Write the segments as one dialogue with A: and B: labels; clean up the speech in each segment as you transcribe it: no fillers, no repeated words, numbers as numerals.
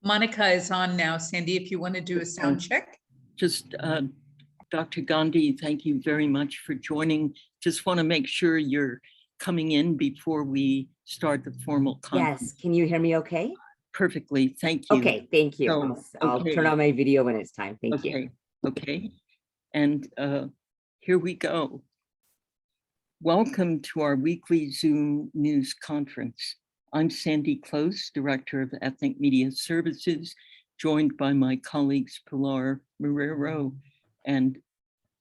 A: Monica is on now. Sandy, if you want to do a sound check.
B: Just Dr. Gandhi, thank you very much for joining. Just want to make sure you're coming in before we start the formal conference.
C: Yes, can you hear me okay?
B: Perfectly, thank you.
C: Okay, thank you.
B: So,
C: I'll turn on my video when it's time. Thank you.
B: Okay, and here we go. Welcome to our weekly Zoom news conference. I'm Sandy Close, Director of Ethnic Media Services, joined by my colleagues Pilar Marrero and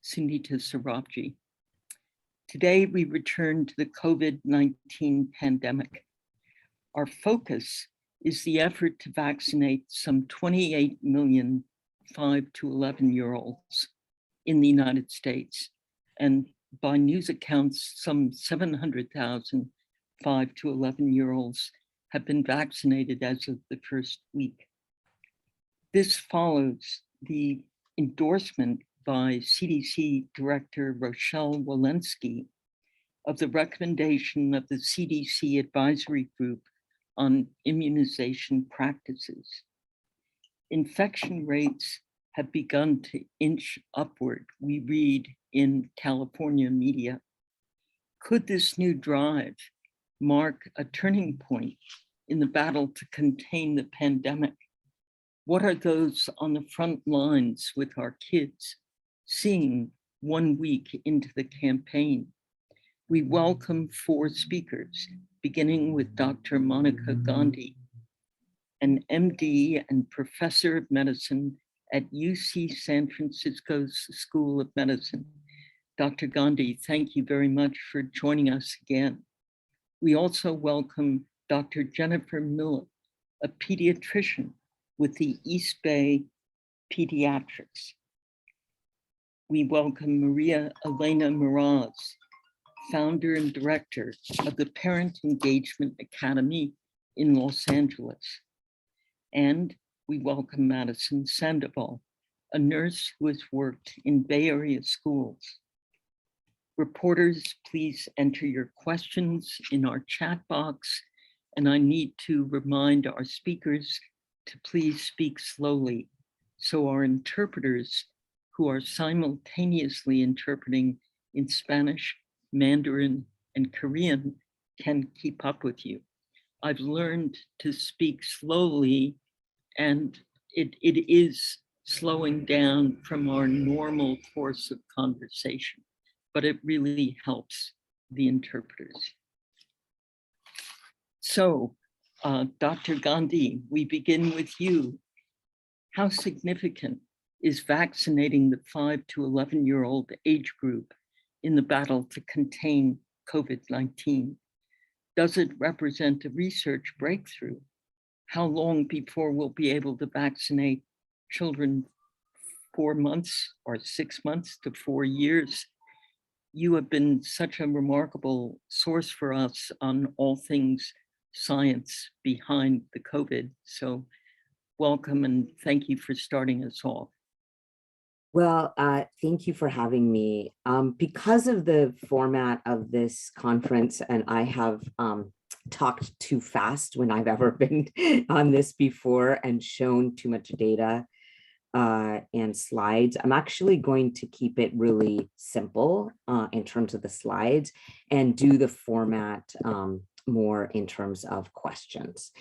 B: Sunita Sarabji. Today, we return to the COVID-19 pandemic. Our focus is the effort to vaccinate some 28 million 5 to 11-year-olds in the United States. And by news accounts, some 700,000 5 to 11-year-olds have been vaccinated as of the first week. This follows the endorsement by CDC Director Rochelle Walensky of the recommendation of the CDC Advisory Group on immunization practices. Infection rates have begun to inch upward, we read in California media. Could this new drive mark a turning point in the battle to contain the pandemic? What are those on the front lines with our kids seeing 1 week into the campaign? We welcome 4 speakers, beginning with Dr. Monica Gandhi, an MD and professor of medicine at UC San Francisco's School of Medicine. Dr. Gandhi, thank you very much for joining us again. We also welcome Dr. Jennifer Miller, a pediatrician with the East Bay Pediatrics. We welcome Maria Elena Meraz, founder and director of the Parent Engagement Academy in Los Angeles. And we welcome Madison Sandoval, a nurse who has worked in Bay Area schools. Reporters, please enter your questions in our chat box, and I need to remind our speakers to please speak slowly so our interpreters, who are simultaneously interpreting in Spanish, Mandarin, and Korean, can keep up with you. I've learned to speak slowly, and it is slowing down from our normal course of conversation, but it really helps the interpreters. So, Dr. Gandhi, we begin with you. How significant is vaccinating the 5 to 11-year-old age group in the battle to contain COVID-19? Does it represent a research breakthrough? How long before we'll be able to vaccinate children 4 months or 6 months to 4 years? You have been such a remarkable source for us on all things science behind the COVID. So welcome and thank you for starting us off.
C: Well, thank you for having me. Because of the format of this conference, and I have talked too fast when I've ever been on this before and shown too much data and slides, I'm actually going to keep it really simple in terms of the slides and do the format more in terms of questions.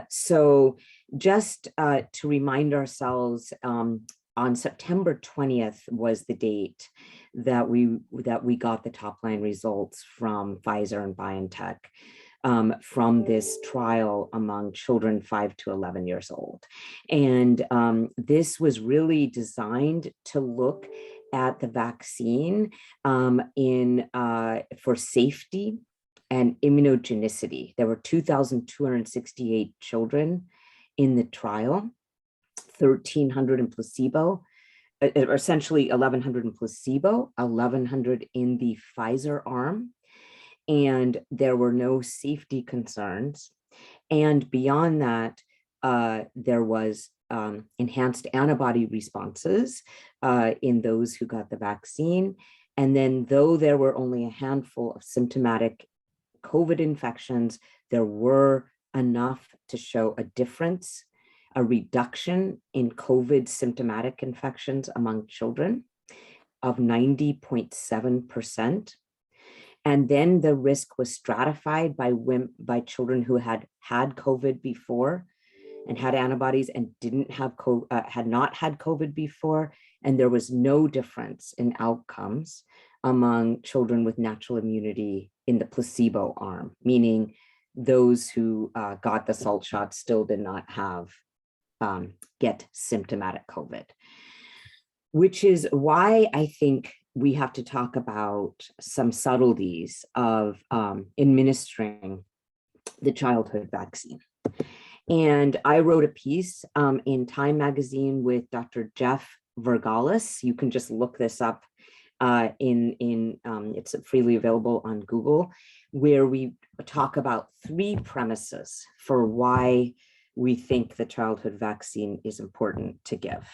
C: So just to remind ourselves, on September 20th was the date that we got the top line results from Pfizer and BioNTech from this trial among children 5 to 11 years old. And this was really designed to look at the vaccine for safety and immunogenicity. There were 2,268 children in the trial, 1,300 in placebo, essentially 1,100 in placebo, 1,100 in the Pfizer arm, and there were no safety concerns. And beyond that, there was enhanced antibody responses in those who got the vaccine. And then though there were only a handful of symptomatic COVID infections, there were enough to show a difference a reduction in COVID symptomatic infections among children of 90.7%. And then the risk was stratified by children who had had COVID before and had antibodies and had not had COVID before. And there was no difference in outcomes among children with natural immunity in the placebo arm, meaning those who got the salt shot still did not get symptomatic COVID, which is why I think we have to talk about some subtleties of administering the childhood vaccine. And I wrote a piece in Time magazine with Dr. Jeff Vergalis. You can just look this up it's freely available on Google, where we talk about 3 premises for why we think the childhood vaccine is important to give.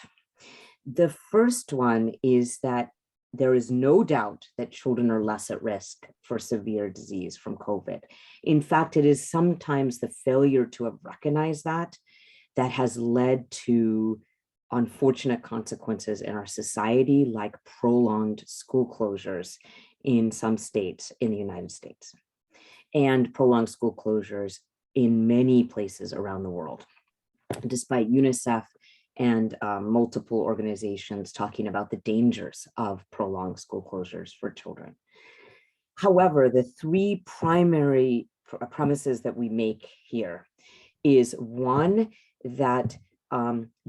C: The first one is that there is no doubt that children are less at risk for severe disease from COVID. In fact, it is sometimes the failure to have recognized that has led to unfortunate consequences in our society, like prolonged school closures in some states in the United States, and prolonged school closures in many places around the world, despite UNICEF and multiple organizations talking about the dangers of prolonged school closures for children. However, the 3 primary premises that we make here is, one, that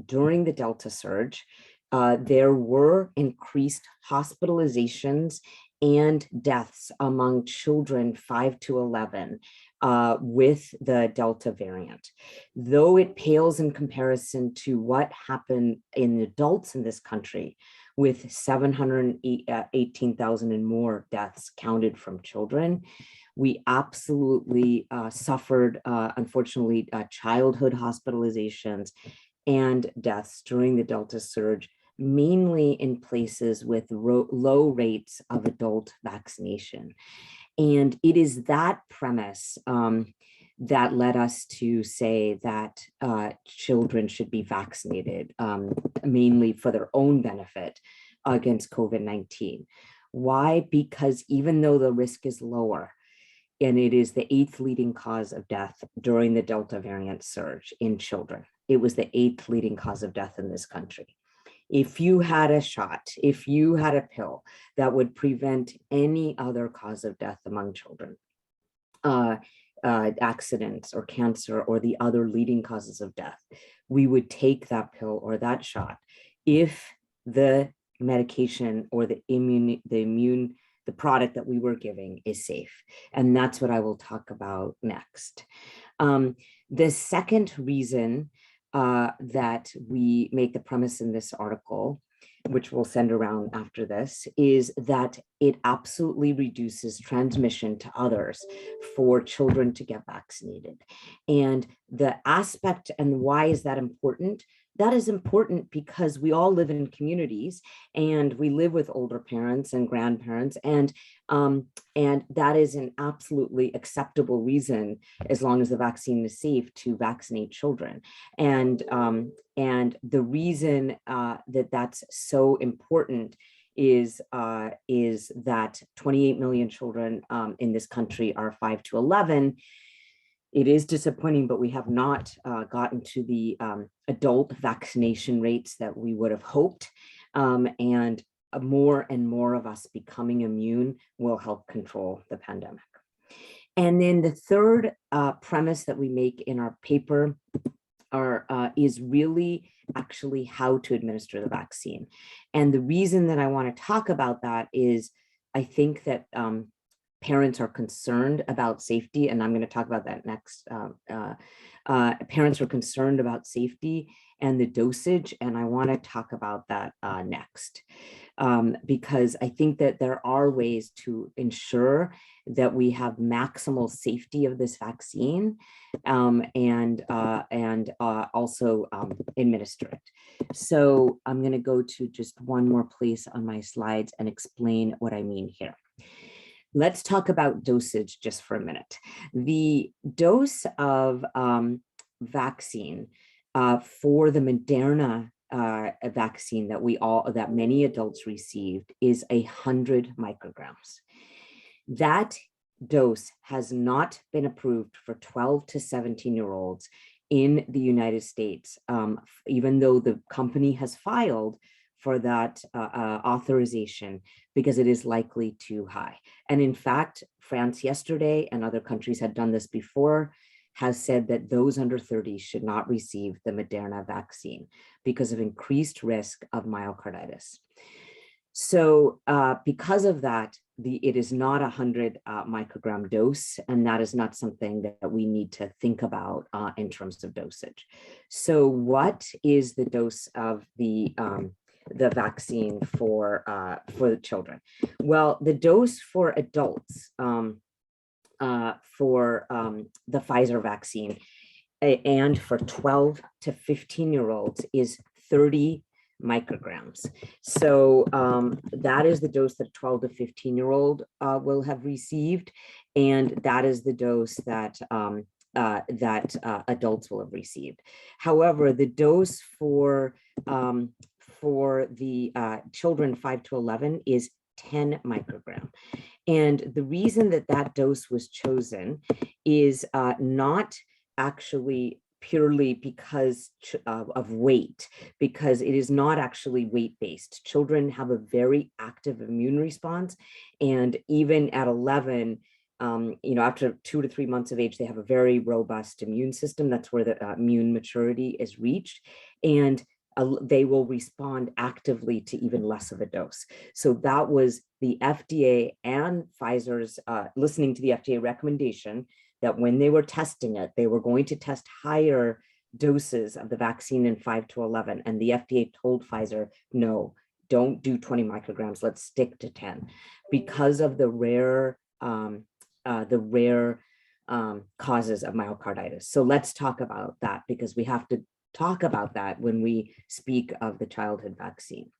C: during the Delta surge, there were increased hospitalizations and deaths among children 5 to 11 with the Delta variant. Though it pales in comparison to what happened in adults in this country, with 718,000 and more deaths counted from children, we absolutely suffered, unfortunately, childhood hospitalizations and deaths during the Delta surge, mainly in places with low rates of adult vaccination. And it is that premise that led us to say that children should be vaccinated, mainly for their own benefit against COVID-19. Why? Because even though the risk is lower, and it is the 8th leading cause of death during the Delta variant surge in children, it was the 8th leading cause of death in this country. If you had a shot, if you had a pill that would prevent any other cause of death among children, accidents or cancer or the other leading causes of death, we would take that pill or that shot if the medication or the product that we were giving is safe. And that's what I will talk about next. The second reason that we make the premise in this article, which we'll send around after this, is that it absolutely reduces transmission to others for children to get vaccinated. And the aspect, and why is that important? That is important because we all live in communities and we live with older parents and grandparents, and that is an absolutely acceptable reason, as long as the vaccine is safe, to vaccinate children. And the reason that that's so important is that 28 million children in this country are 5 to 11. It is disappointing, but we have not gotten to the adult vaccination rates that we would have hoped. And more and more of us becoming immune will help control the pandemic. And then the third premise that we make in our paper is really actually how to administer the vaccine. And the reason that I want to talk about that is I think that parents are concerned about safety, and I'm going to talk about that next. Parents are concerned about safety and the dosage, and I want to talk about that next, because I think that there are ways to ensure that we have maximal safety of this vaccine, and also administer it. So I'm going to go to just one more place on my slides and explain what I mean here. Let's talk about dosage just for a minute. The dose of vaccine for the Moderna vaccine that many adults received is 100 micrograms. That dose has not been approved for 12 to 17-year-olds in the United States, even though the company has filed for that authorization, because it is likely too high. And in fact, France yesterday, and other countries had done this before, has said that those under 30 should not receive the Moderna vaccine because of increased risk of myocarditis. So because of that, it is not 100 microgram dose, and that is not something that we need to think about in terms of dosage. So what is the dose of the vaccine for the children? Well, the dose for adults for the Pfizer vaccine and for 12 to 15-year-olds is 30 micrograms. So that is the dose that 12 to 15-year-old will have received, and that is the dose that adults will have received. However, the dose for the children 5 to 11 is 10 microgram. And the reason that that dose was chosen is not actually purely because of weight, because it is not actually weight-based. Children have a very active immune response, and even at 11, after 2 to 3 months of age, they have a very robust immune system. That's where the immune maturity is reached, and they will respond actively to even less of a dose. So that was the FDA and Pfizer's listening to the FDA recommendation that when they were testing it, they were going to test higher doses of the vaccine in 5 to 11. And the FDA told Pfizer, no, don't do 20 micrograms, let's stick to 10, because of the rare causes of myocarditis. So let's talk about that, because we have to talk about that when we speak of the childhood vaccine.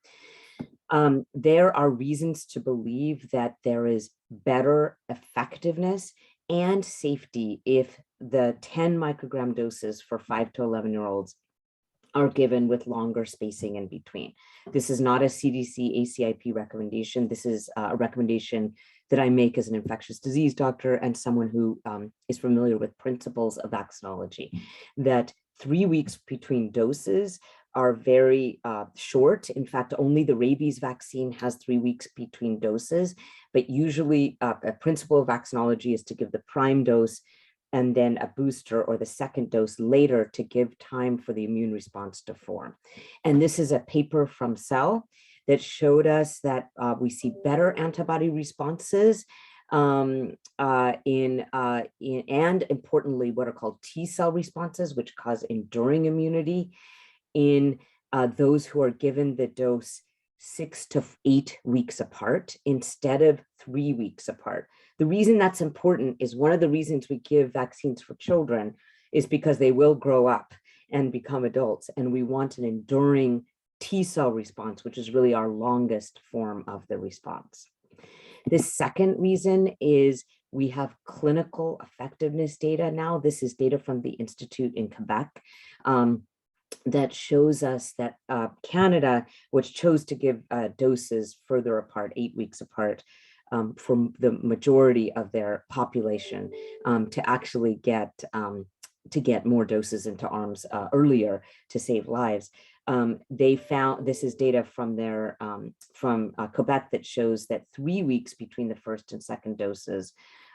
C: There are reasons to believe that there is better effectiveness and safety if the 10 microgram doses for 5 to 11-year-olds are given with longer spacing in between. This is not a CDC ACIP recommendation. This is a recommendation that I make as an infectious disease doctor and someone who is familiar with principles of vaccinology, that 3 weeks between doses are very short. In fact, only the rabies vaccine has 3 weeks between doses, but usually a principle of vaccinology is to give the prime dose and then a booster or the second dose later to give time for the immune response to form. And this is a paper from Cell that showed us that we see better antibody responses and importantly, what are called T cell responses, which cause enduring immunity in those who are given the dose 6 to 8 weeks apart instead of 3 weeks apart. The reason that's important is one of the reasons we give vaccines for children is because they will grow up and become adults, and we want an enduring T cell response, which is really our longest form of the response. The second reason is we have clinical effectiveness data now. This is data from the Institute in Quebec that shows us that Canada, which chose to give doses further apart, 8 weeks apart, from the majority of their population, to actually get more doses into arms earlier to save lives. They found, this is data from their from Quebec that shows that 3 weeks between the first and second doses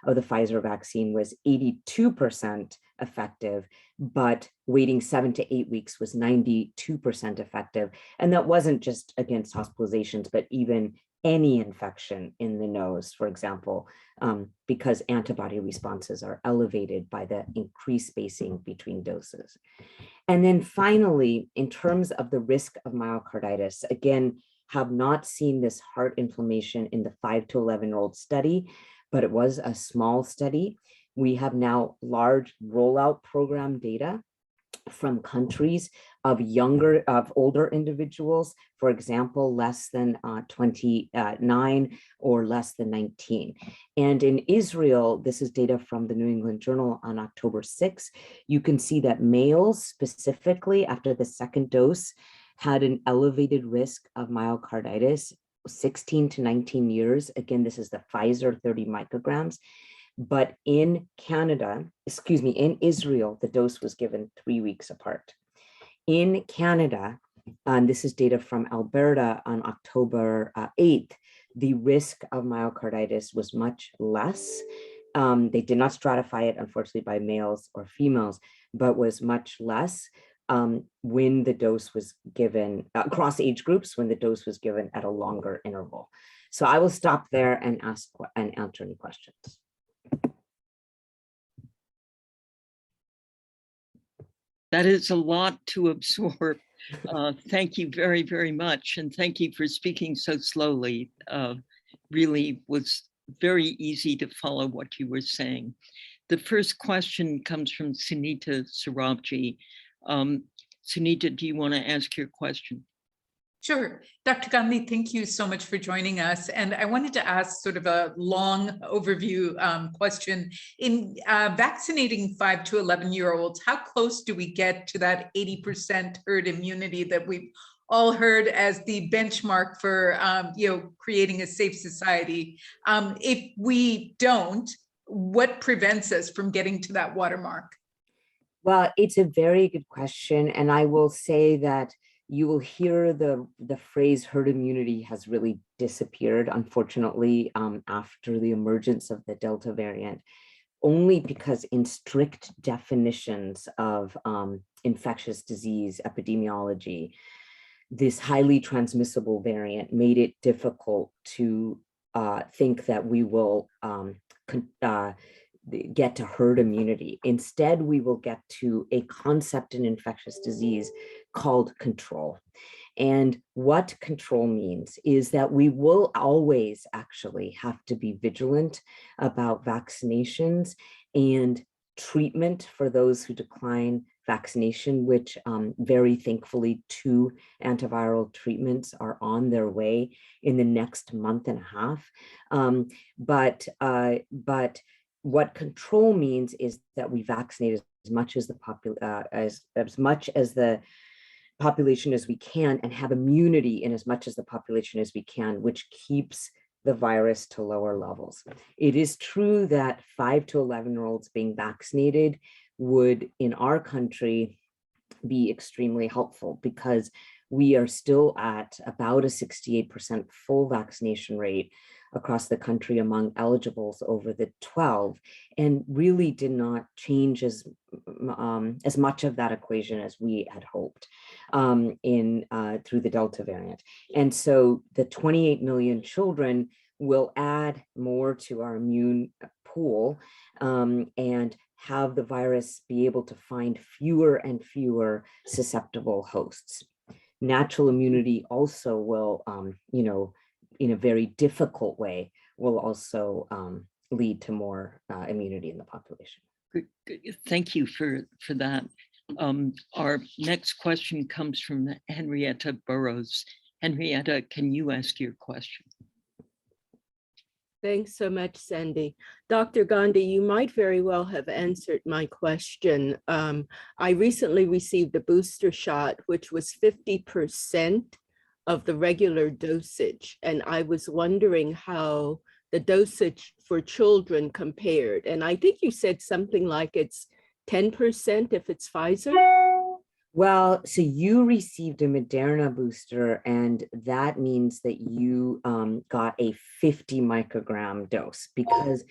C: of the Pfizer vaccine was 82% effective, but waiting 7 to 8 weeks was 92% effective. And that wasn't just against hospitalizations, but even any infection in the nose, for example, because antibody responses are elevated by the increased spacing between doses. And then finally, in terms of the risk of myocarditis, again, have not seen this heart inflammation in the 5 to 11-year-old study, but it was a small study. We have now large rollout program data from countries of older individuals, for example, less than 29 or less than 19. And in Israel, this is data from the New England Journal on October 6th, you can see that males specifically after the second dose had an elevated risk of myocarditis, 16 to 19 years. Again, this is the Pfizer 30 micrograms. But in in Israel, the dose was given 3 weeks apart. In Canada, this is data from Alberta on October 8th, the risk of myocarditis was much less. They did not stratify it, unfortunately, by males or females, but was much less when the dose was given across age groups, when the dose was given at a longer interval. So I will stop there and answer any questions.
B: That is a lot to absorb. Thank you very, very much. And thank you for speaking so slowly. Really was very easy to follow what you were saying. The first question comes from Sunita Sarabji. Sunita, do you want to ask your question?
A: Sure. Dr. Gandhi, thank you so much for joining us. And I wanted to ask sort of a long overview question. In vaccinating 5 to 11-year-olds, how close do we get to that 80% herd immunity that we've all heard as the benchmark for creating a safe society? If we don't, what prevents us from getting to that watermark?
C: Well, it's a very good question. And I will say that you will hear the phrase herd immunity has really disappeared, unfortunately, after the emergence of the Delta variant, only because in strict definitions of infectious disease epidemiology, this highly transmissible variant made it difficult to think that we will get to herd immunity. Instead, we will get to a concept in infectious disease called control. And what control means is that we will always actually have to be vigilant about vaccinations and treatment for those who decline vaccination, which very thankfully 2 antiviral treatments are on their way in the next month and a half. But what control means is that we vaccinate as much as the population as we can, and have immunity in as much as the population as we can, which keeps the virus to lower levels. It is true that 5 to 11-year-olds being vaccinated would, in our country, be extremely helpful because we are still at about a 68% full vaccination rate across the country among eligibles over the 12, and really did not change as much of that equation as we had hoped through the Delta variant. And so the 28 million children will add more to our immune pool and have the virus be able to find fewer and fewer susceptible hosts. Natural immunity also will, in a very difficult way, will also lead to more immunity in the population.
B: Thank you for that. Our next question comes from Henrietta Burrows. Henrietta, can you ask your question?
D: Thanks so much, Sandy. Dr. Gandhi, you might very well have answered my question. I recently received a booster shot, which was 50% of the regular dosage. And I was wondering how the dosage for children compared. And I think you said something like it's 10% if it's Pfizer.
C: Well, so you received a Moderna booster, and that means that you got a 50 microgram dose, because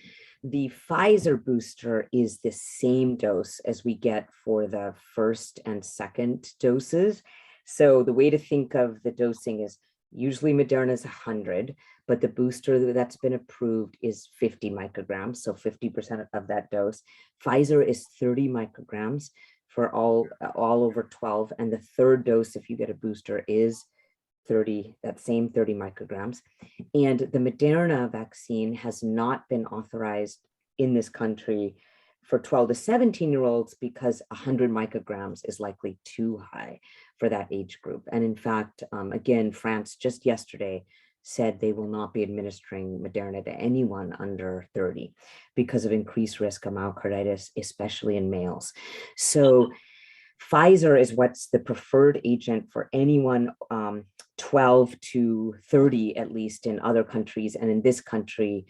C: the Pfizer booster is the same dose as we get for the first and second doses. So the way to think of the dosing is usually Moderna is 100, but the booster that's been approved is 50 micrograms, so 50% of that dose. Pfizer is 30 micrograms for all over 12, and the third dose, if you get a booster, is 30, that same 30 micrograms. And the Moderna vaccine has not been authorized in this country for 12 to 17-year-olds because 100 micrograms is likely too high for that age group. And in fact, again, France just yesterday said they will not be administering Moderna to anyone under 30 because of increased risk of myocarditis, especially in males. So Pfizer is what's the preferred agent for anyone 12 to 30, at least in other countries. And in this country,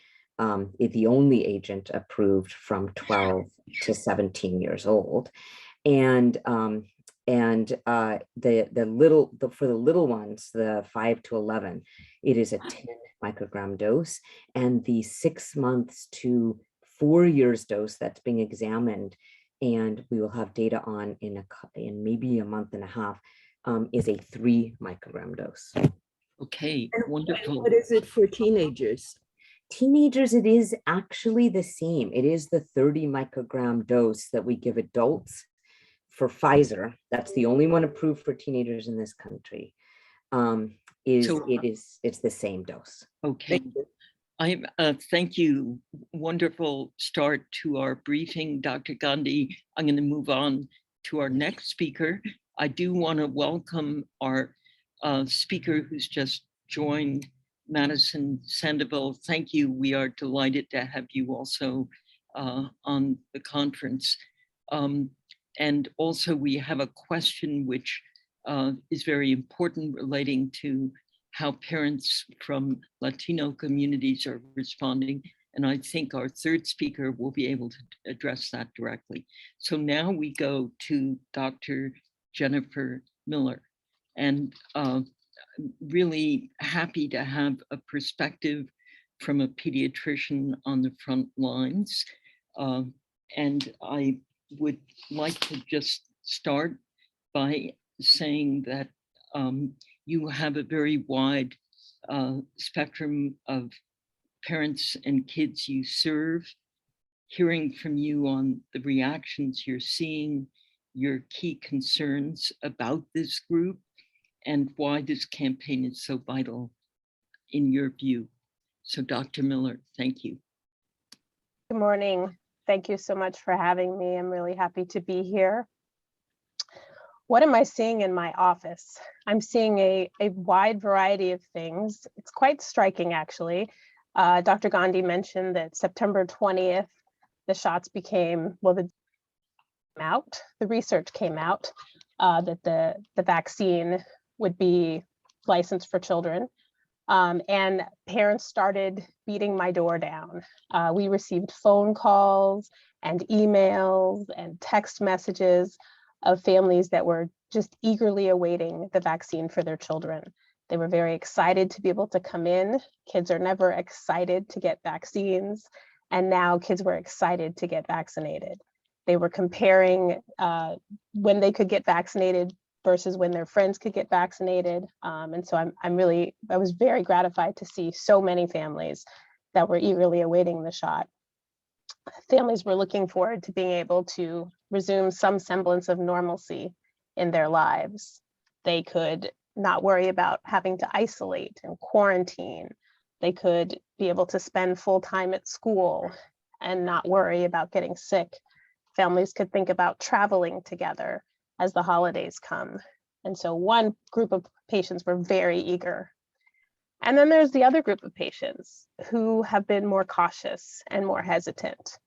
C: is the only agent approved from 12 to 17 years old. And for the little ones, the 5 to 11, it is a 10 microgram dose, and the 6 months to 4 years dose that's being examined, and we will have data on in maybe a month and a half, is a 3 microgram dose.
B: Okay, wonderful.
D: What is it for teenagers?
C: Teenagers, it is actually the same. It is the 30 microgram dose that we give adults for Pfizer. That's the only one approved for teenagers in this country. It's the same dose.
B: Okay. Thank you. Wonderful start to our briefing, Dr. Gandhi. I'm going to move on to our next speaker. I do want to welcome our speaker who's just joined, Madison Sandoval. Thank you. We are delighted to have you also on the conference. And also we have a question which is very important relating to how parents from Latino communities are responding. And I think our third speaker will be able to address that directly. So now we go to Dr. Jennifer Miller. And really happy to have a perspective from a pediatrician on the front lines. And I would like to just start by saying that you have a very wide spectrum of parents and kids you serve. Hearing from you on the reactions you're seeing, your key concerns about this group, and why this campaign is so vital in your view. So Dr. Miller, thank you.
E: Good morning. Thank you so much for having me. I'm really happy to be here. What am I seeing in my office? I'm seeing a wide variety of things. It's quite striking, actually. Dr. Gandhi mentioned that September 20th, the shots became, well, the research came out that the vaccine would be licensed for children. And parents started beating my door down. We received phone calls and emails and text messages of families that were just eagerly awaiting the vaccine for their children. They were very excited to be able to come in. Kids are never excited to get vaccines, and now kids were excited to get vaccinated. They were comparing when they could get vaccinated versus when their friends could get vaccinated. And so I was very gratified to see so many families that were eagerly awaiting the shot. Families were looking forward to being able to resume some semblance of normalcy in their lives. They could not worry about having to isolate and quarantine. They could be able to spend full time at school and not worry about getting sick. Families could think about traveling together as the holidays come. And so one group of patients were very eager. And then there's the other group of patients who have been more cautious and more hesitant.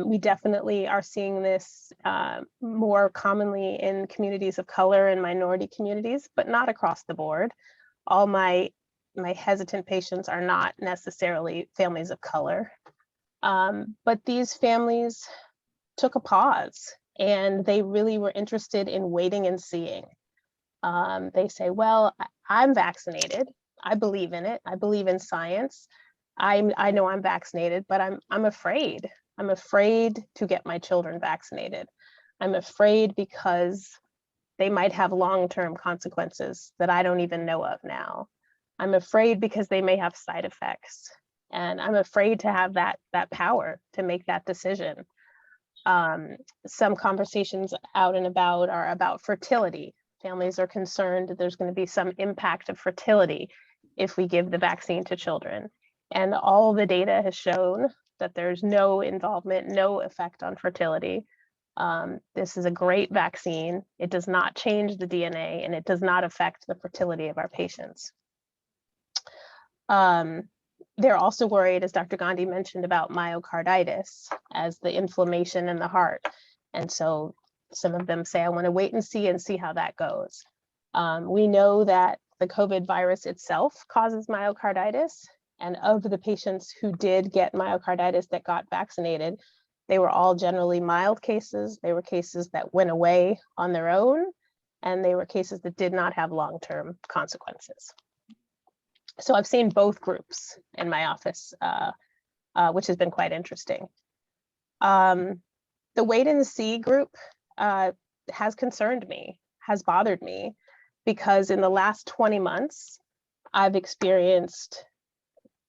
E: We definitely are seeing this more commonly in communities of color and minority communities, but not across the board. All my hesitant patients are not necessarily families of color. But these families took a pause and they really were interested in waiting and seeing. They say, well, I'm vaccinated. I believe in it. I believe in science. I know I'm vaccinated, but I'm afraid. I'm afraid to get my children vaccinated. I'm afraid because they might have long-term consequences that I don't even know of now. I'm afraid because they may have side effects. And I'm afraid to have that power to make that decision. Some conversations out and about are about fertility. Families are concerned that there's going to be some impact of fertility if we give the vaccine to children. And all the data has shown that there's no involvement, no effect on fertility. This is a great vaccine. It does not change the DNA and it does not affect the fertility of our patients. They're also worried, as Dr. Gandhi mentioned, about myocarditis as the inflammation in the heart. And so some of them say, I want to wait and see how that goes. We know that the COVID virus itself causes myocarditis. And of the patients who did get myocarditis that got vaccinated, they were all generally mild cases. They were cases that went away on their own, and they were cases that did not have long-term consequences. So I've seen both groups in my office, which has been quite interesting. The wait and see group has concerned me, has bothered me, because in the last 20 months, I've experienced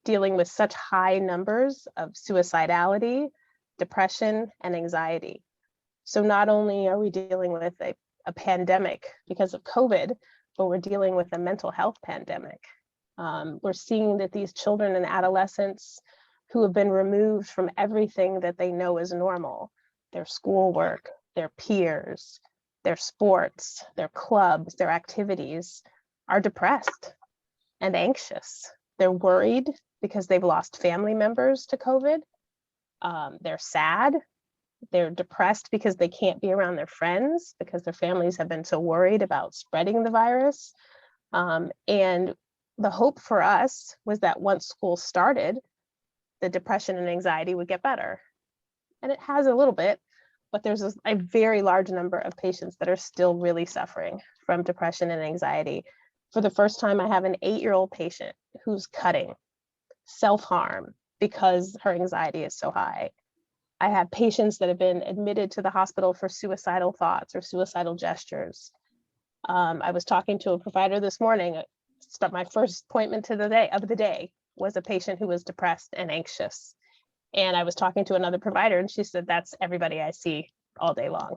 E: dealing with such high numbers of suicidality, depression, and anxiety. So not only are we dealing with a pandemic because of COVID, but we're dealing with a mental health pandemic. We're seeing that these children and adolescents who have been removed from everything that they know is normal, their schoolwork, their peers, their sports, their clubs, their activities, are depressed and anxious. They're worried because they've lost family members to COVID. They're sad. They're depressed because they can't be around their friends because their families have been so worried about spreading the virus. And the hope for us was that once school started, the depression and anxiety would get better. And it has a little bit, but there's a very large number of patients that are still really suffering from depression and anxiety. For the first time, I have an 8-year-old patient who's cutting, self-harm, because her anxiety is so high. I have patients that have been admitted to the hospital for suicidal thoughts or suicidal gestures. I was talking to a provider this morning. My first appointment of the day was a patient who was depressed and anxious. And I was talking to another provider and she said, that's everybody I see all day long.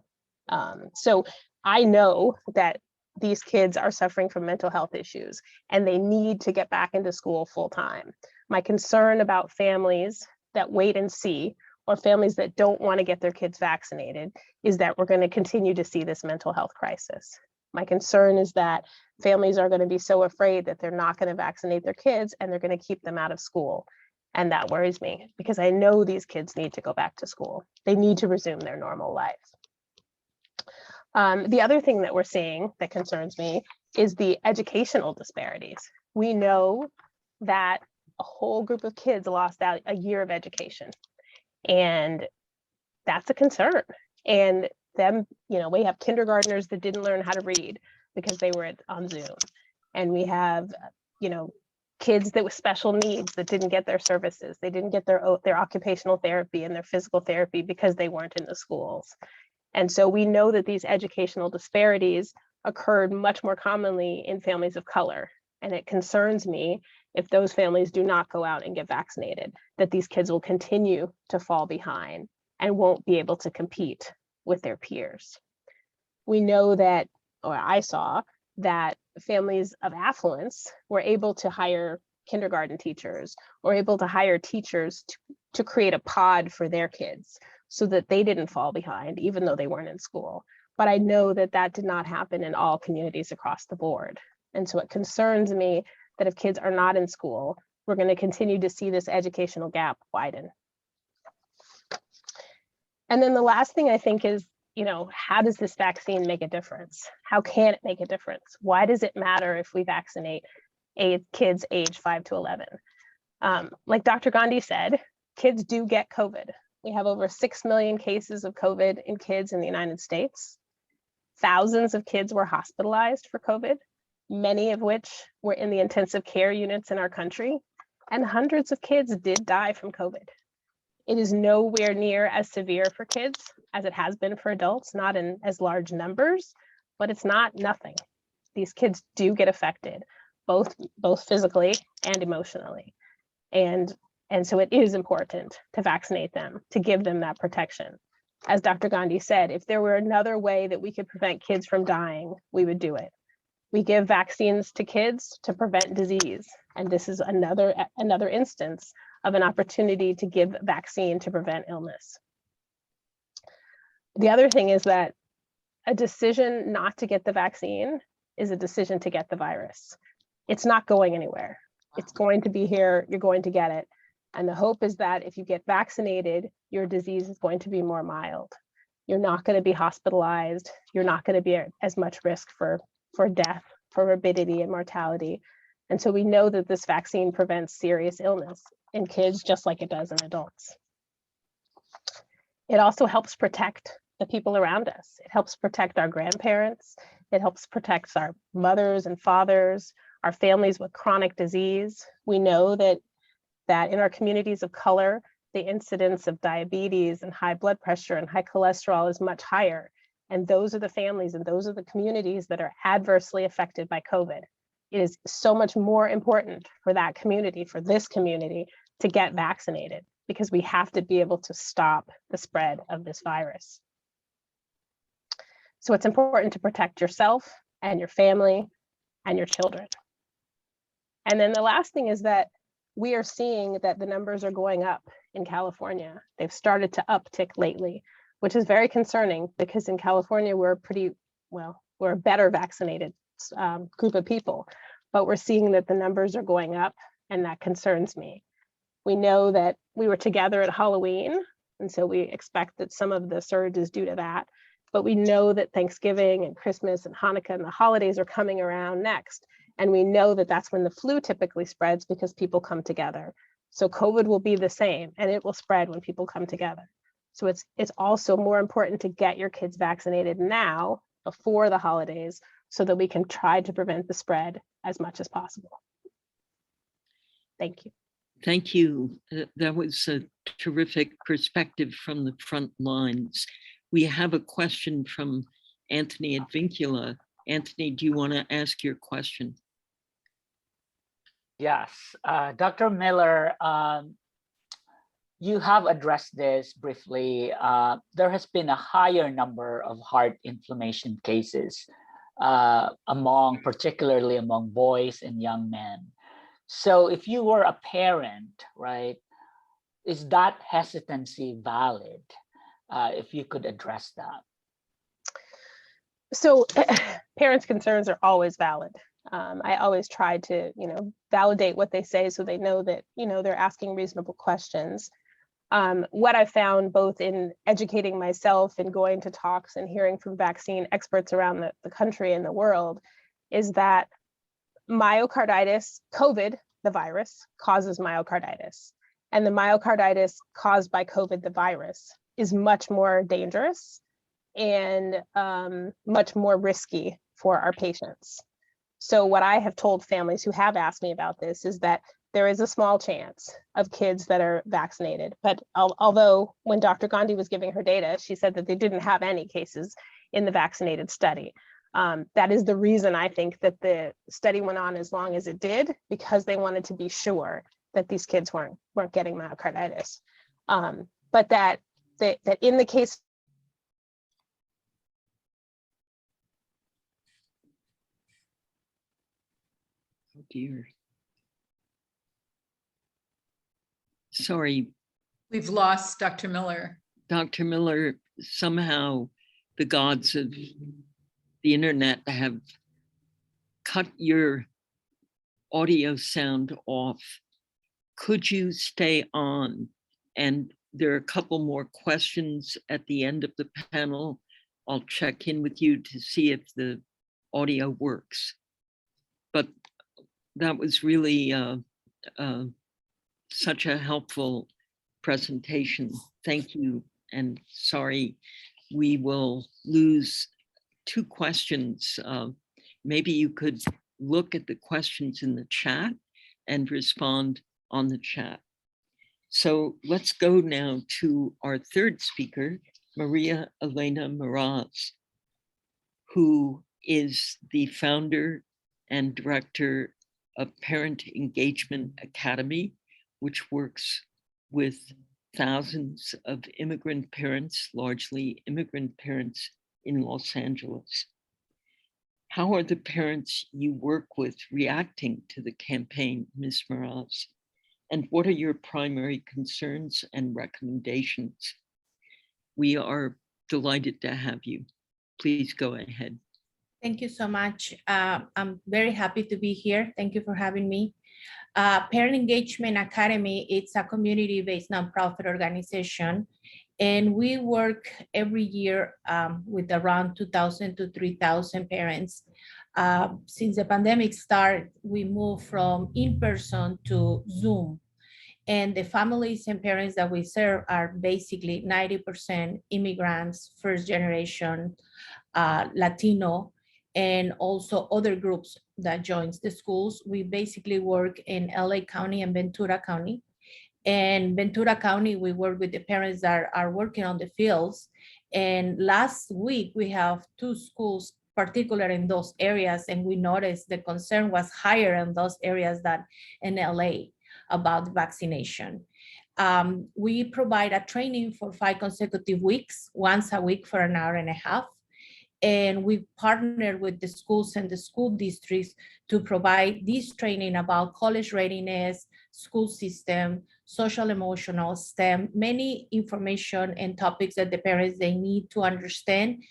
E: So I know that these kids are suffering from mental health issues and they need to get back into school full time. My concern about families that wait and see, or families that don't want to get their kids vaccinated, is that we're going to continue to see this mental health crisis. My concern is that families are going to be so afraid that they're not going to vaccinate their kids and they're going to keep them out of school. And that worries me because I know these kids need to go back to school. They need to resume their normal life. The other thing that we're seeing that concerns me is the educational disparities. We know that a whole group of kids lost out a year of education, and that's a concern. And them, we have kindergartners that didn't learn how to read because they were on Zoom. And we have, kids that with special needs that didn't get their services. They didn't get their occupational therapy and their physical therapy because they weren't in the schools. And so we know that these educational disparities occurred much more commonly in families of color. And it concerns me if those families do not go out and get vaccinated, that these kids will continue to fall behind and won't be able to compete with their peers. We know that, or I saw that families of affluence were able to hire kindergarten teachers or able to hire teachers to create a pod for their kids so that they didn't fall behind, even though they weren't in school. But I know that that did not happen in all communities across the board. And so it concerns me that if kids are not in school, we're going to continue to see this educational gap widen. And then the last thing I think is, how does this vaccine make a difference? How can it make a difference? Why does it matter if we vaccinate kids age 5 to 11? Like Dr. Gandhi said, kids do get COVID. We have over 6 million cases of COVID in kids in the United States. Thousands of kids were hospitalized for COVID, many of which were in the intensive care units in our country, and hundreds of kids did die from COVID. It is nowhere near as severe for kids as it has been for adults, not in as large numbers, but it's not nothing. These kids do get affected, both physically and emotionally. And so it is important to vaccinate them, to give them that protection. As Dr. Gandhi said, if there were another way that we could prevent kids from dying, we would do it. We give vaccines to kids to prevent disease. And this is another instance of an opportunity to give vaccine to prevent illness. The other thing is that a decision not to get the vaccine is a decision to get the virus. It's not going anywhere. It's going to be here, you're going to get it. And the hope is that if you get vaccinated, your disease is going to be more mild. You're not going to be hospitalized. You're not going to be at as much risk for death, for morbidity and mortality. And so we know that this vaccine prevents serious illness in kids just like it does in adults. It also helps protect the people around us. It helps protect our grandparents. It helps protect our mothers and fathers, our families with chronic disease. We know that in our communities of color, the incidence of diabetes and high blood pressure and high cholesterol is much higher. And those are the families and those are the communities that are adversely affected by COVID. It is so much more important for that community, for this community, to get vaccinated because we have to be able to stop the spread of this virus. So it's important to protect yourself and your family and your children. And then the last thing is that we are seeing that the numbers are going up in California. They've started to uptick lately, which is very concerning because in California, we're a better vaccinated group of people, but we're seeing that the numbers are going up and that concerns me. We know that we were together at Halloween, and so we expect that some of the surge is due to that, but we know that Thanksgiving and Christmas and Hanukkah and the holidays are coming around next. And we know that that's when the flu typically spreads because people come together. So COVID will be the same and it will spread when people come together. So it's also more important to get your kids vaccinated now before the holidays so that we can try to prevent the spread as much as possible. Thank you.
B: Thank you. That was a terrific perspective from the front lines. We have a question from Anthony at Vincula. Anthony, do you want to ask your question?
F: Yes, Dr. Miller, you have addressed this briefly. There has been a higher number of heart inflammation cases particularly among boys and young men. So if you were a parent, right, is that hesitancy valid? If you could address that.
E: So parents' concerns are always valid. I always try to, validate what they say so they know that, they're asking reasonable questions. What I found both in educating myself and going to talks and hearing from vaccine experts around the country and the world is that myocarditis, COVID, the virus, causes myocarditis. And the myocarditis caused by COVID, the virus, is much more dangerous and much more risky for our patients. So what I have told families who have asked me about this is that there is a small chance of kids that are vaccinated. But although when Dr. Gandhi was giving her data, she said that they didn't have any cases in the vaccinated study. That is the reason I think that the study went on as long as it did, because they wanted to be sure that these kids weren't getting myocarditis. But that in the case.
B: Oh dear. Sorry.
A: We've lost Dr. Miller.
B: Dr. Miller, somehow the gods of the internet have cut your audio sound off. Could you stay on? And there are a couple more questions at the end of the panel. I'll check in with you to see if the audio works. But that was really such a helpful presentation. Thank you. And sorry, we will lose two questions. Maybe you could look at the questions in the chat and respond on the chat. So let's go now to our third speaker, Maria Elena Meraz, who is the founder and director of Parent Engagement Academy, which works with thousands of immigrant parents, largely immigrant parents in Los Angeles. How are the parents you work with reacting to the campaign, Ms. Meraz? And what are your primary concerns and recommendations? We are delighted to have you. Please go ahead.
G: Thank you so much. I'm very happy to be here. Thank you for having me. Parent Engagement Academy, it's a community-based nonprofit organization, and we work every year with around 2,000 to 3,000 parents. Since the pandemic started, we moved from in-person to Zoom, and the families and parents that we serve are basically 90% immigrants, first generation, Latino, and also other groups that joins the schools. We basically work in LA County and Ventura County. And Ventura County, we work with the parents that are working on the fields. And last week, we have 2 schools, particular in those areas, and we noticed the concern was higher in those areas than in LA about vaccination. We provide a training for 5 consecutive weeks, once a week for an hour and a half. And we partner with the schools and the school districts to provide this training about college readiness, school system, social emotional, STEM, many information and topics that the parents, they need to understand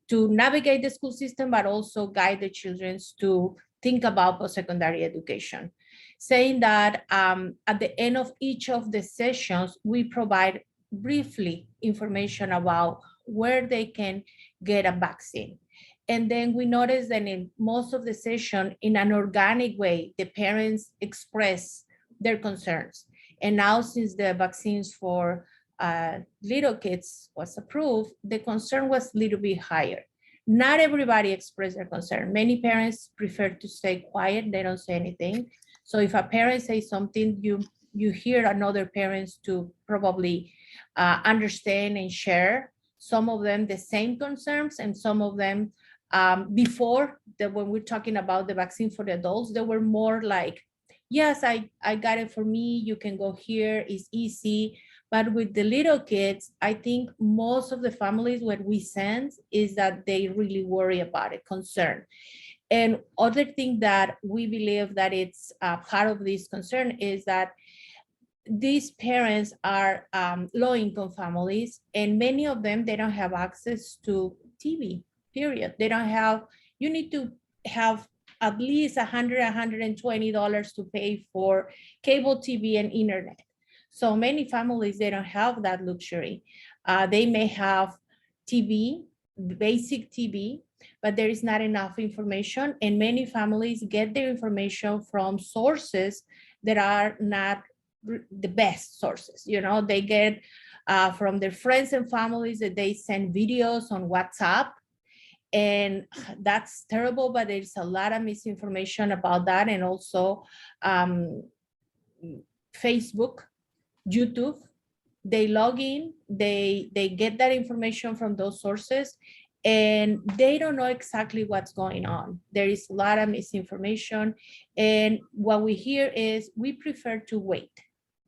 G: to navigate the school system, but also guide the children to think about post-secondary education. Saying that at the end of each of the sessions, we provide briefly information about where they can get a vaccine. And then we noticed that in most of the session, in an organic way, the parents express their concerns. And now, since the vaccines for little kids was approved, the concern was a little bit higher. Not everybody expressed their concern. Many parents prefer to stay quiet, they don't say anything. So if a parent says something, you hear another parents to probably understand and share. Some of them the same concerns, and some of them before when we're talking about the vaccine for the adults, they were more like, yes, I got it for me, you can go here, it's easy. But with the little kids, I think most of the families, what we sense is that they really worry about it, concern. And other thing that we believe that it's part of this concern is that these parents are low-income families, and many of them, they don't have access to TV, period. They don't have, you need to have at least $100, $120 to pay for cable TV and internet. So many families, they don't have that luxury. They may have TV, basic TV, but there is not enough information. And many families get their information from sources that are not the best sources. You know, they get from their friends and families that they send videos on WhatsApp. And that's terrible, but there's a lot of misinformation about that. And also Facebook, YouTube, they log in, they get that information from those sources, and they don't know exactly what's going on. There is a lot of misinformation. And what we hear is we prefer to wait.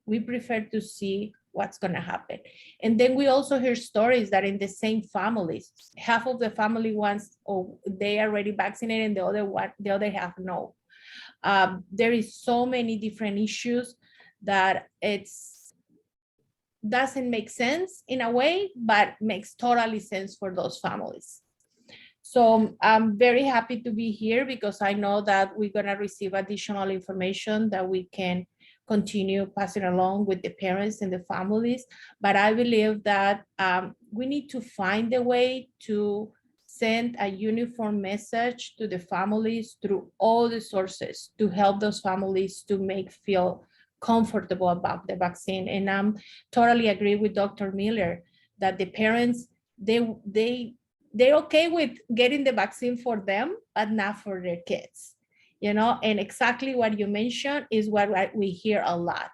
G: We prefer to see what's going to happen. And then we also hear stories that in the same families, half of the family wants, or they are already vaccinated, and the other half no. There is so many different issues that doesn't make sense in a way, but makes totally sense for those families. So I'm very happy to be here because I know that we're going to receive additional information that we can continue passing along with the parents and the families. But I believe that we need to find a way to send a uniform message to the families through all the sources to help those families to feel comfortable about the vaccine. And I'm totally agree with Dr. Miller that the parents, they're okay with getting the vaccine for them, but not for their kids. You know, and exactly what you mentioned is what we hear a lot.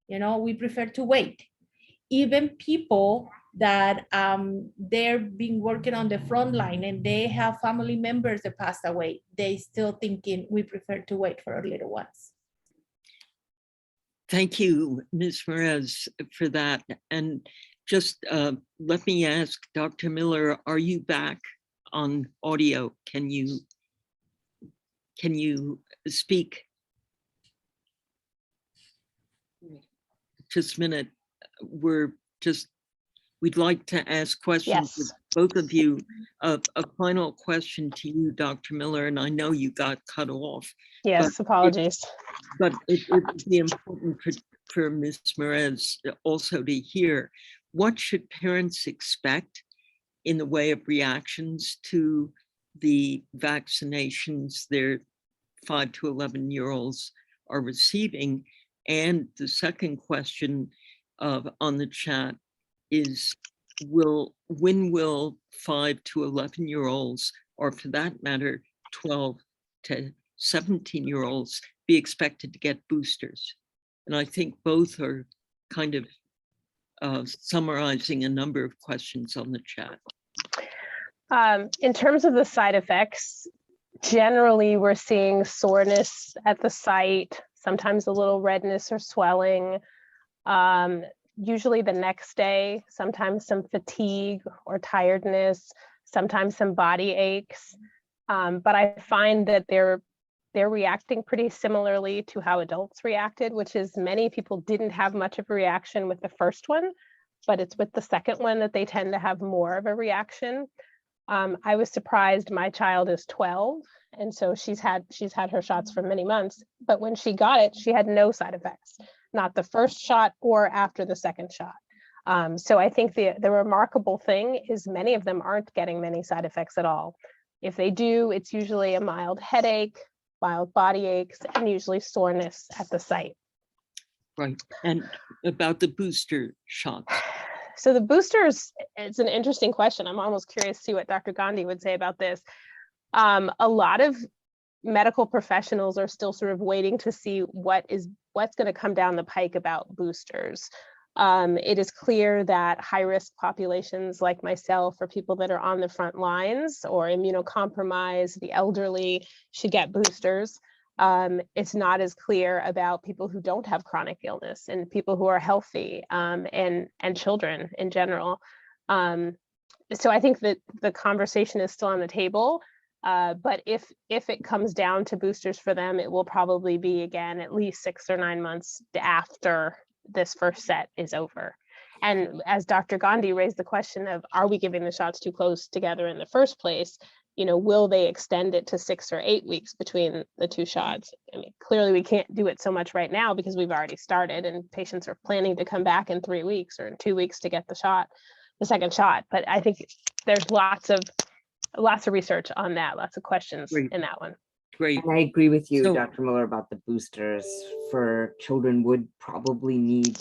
G: You know, we prefer to wait. Even people that they're been working on the front line and they have family members that passed away, they still thinking we prefer to wait for our little ones.
B: Thank you, Ms. Perez, for that. And just let me ask, Dr. Miller, are you back on audio? Can you speak? just a minute. We'd like to ask questions of
E: Yes.
B: both of you. A final question to you, Dr. Miller, and I know you got cut off.
E: Yes, apologies.
B: But it would be important for Ms. Merez also to hear, what should parents expect in the way of reactions to the vaccinations their 5 to 11-year-olds are receiving? And the second question on the chat is, when will 5 to 11-year-olds, or for that matter, 12 to 17-year-olds, be expected to get boosters? And I think both are kind of summarizing a number of questions on the chat.
E: In terms of the side effects, generally we're seeing soreness at the site, sometimes a little redness or swelling, usually the next day, sometimes some fatigue or tiredness, sometimes some body aches. But I find that they're reacting pretty similarly to how adults reacted, which is many people didn't have much of a reaction with the first one, but it's with the second one that they tend to have more of a reaction. I was surprised. My child is 12, and so she's had her shots for many months, but when she got it, she had no side effects, not the first shot or after the second shot. So I think the remarkable thing is many of them aren't getting many side effects at all. If they do, it's usually a mild headache, mild body aches, and usually soreness at the site.
B: Right. And about the booster shots.
E: So the boosters, it's an interesting question. I'm almost curious to see what Dr. Gandhi would say about this. A lot of medical professionals are still sort of waiting to see what's going to come down the pike about boosters. It is clear that high-risk populations like myself, or people that are on the front lines or immunocompromised, the elderly, should get boosters. It's not as clear about people who don't have chronic illness and people who are healthy, and children in general. So I think that the conversation is still on the table, but if it comes down to boosters for them, it will probably be, again, at least 6 or 9 months after this first set is over. And as Dr. Gandhi raised the question of, are we giving the shots too close together in the first place? Will they extend it to 6 or 8 weeks between the two shots? I mean, clearly we can't do it so much right now because we've already started and patients are planning to come back in 3 weeks or in 2 weeks to get the second shot. But I think there's lots of research on that, lots of questions in that one.
B: Great.
C: And I agree with you,
B: So-
C: Dr. Miller, about the boosters for children would probably need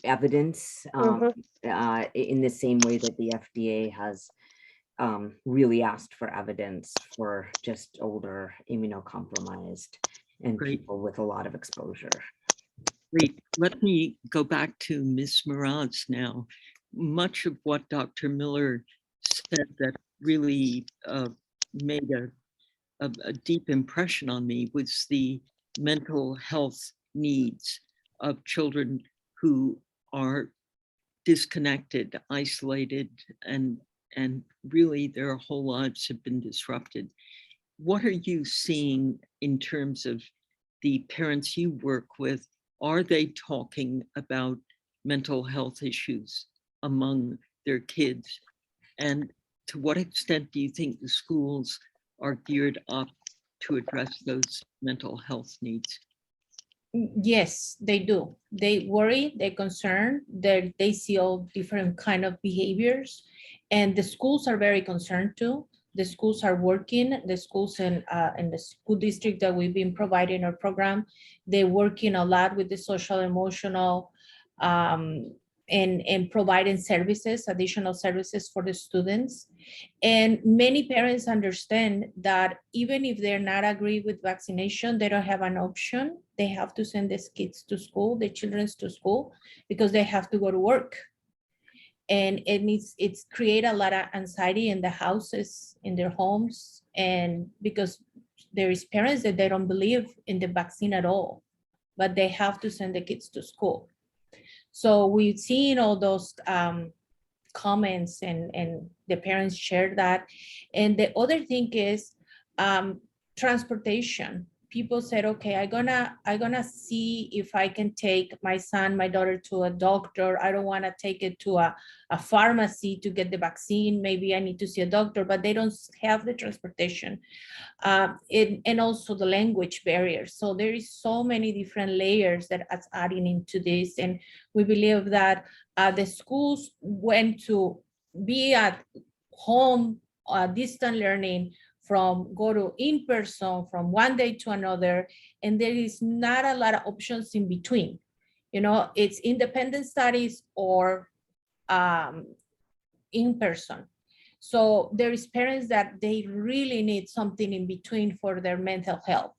C: evidence in the same way that the FDA has really asked for evidence for just older immunocompromised and
B: Great.
C: people with a lot of exposure.
B: Great. Let me go back to Ms. Meraz now. Much of what Dr. Miller said that really made a deep impression on me was the mental health needs of children who are disconnected, isolated, and really their whole lives have been disrupted. What are you seeing in terms of the parents you work with? Are they talking about mental health issues among their kids? And to what extent do you think the schools are geared up to address those mental health needs?
G: Yes, they do. They worry, they're concerned, they see all different kind of behaviors, and the schools are very concerned too. The schools are working, the schools in the school district that we've been providing our program, they're working a lot with the social, emotional, and providing services, additional services for the students. And many parents understand that even if they're not agree with vaccination, they don't have an option. They have to send these kids to school, the children to school, because they have to go to work. And it's create a lot of anxiety in the houses, in their homes, and because there is parents that they don't believe in the vaccine at all, but they have to send the kids to school. So we've seen all those comments, and the parents share that. And the other thing is transportation. people said, okay, I'm gonna see if I can take my son, my daughter to a doctor. I don't want to take it to a pharmacy to get the vaccine. Maybe I need to see a doctor, but they don't have the transportation and also the language barriers. So there is so many different layers that are adding into this. And we believe that the schools went to be at home, distant learning, from go to in person, from one day to another, and there is not a lot of options in between. You know, it's independent studies or in person. So there is parents that they really need something in between for their mental health.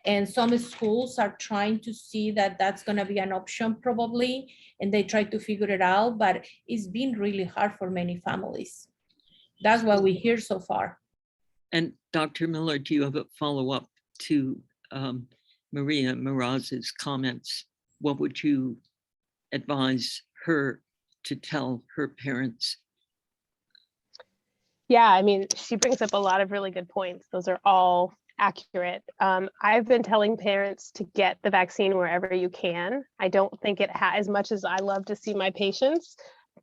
G: And some schools are trying to see that that's going to be an option probably, and they try to figure it out, but it's been really hard for many families. That's what we hear so far.
B: And Dr. Miller, do you have a follow-up to Maria Miraz's comments? What would you advise her to tell her parents?
E: Yeah, I mean, she brings up a lot of really good points. Those are all accurate. I've been telling parents to get the vaccine wherever you can. I don't think as much as I love to see my patients,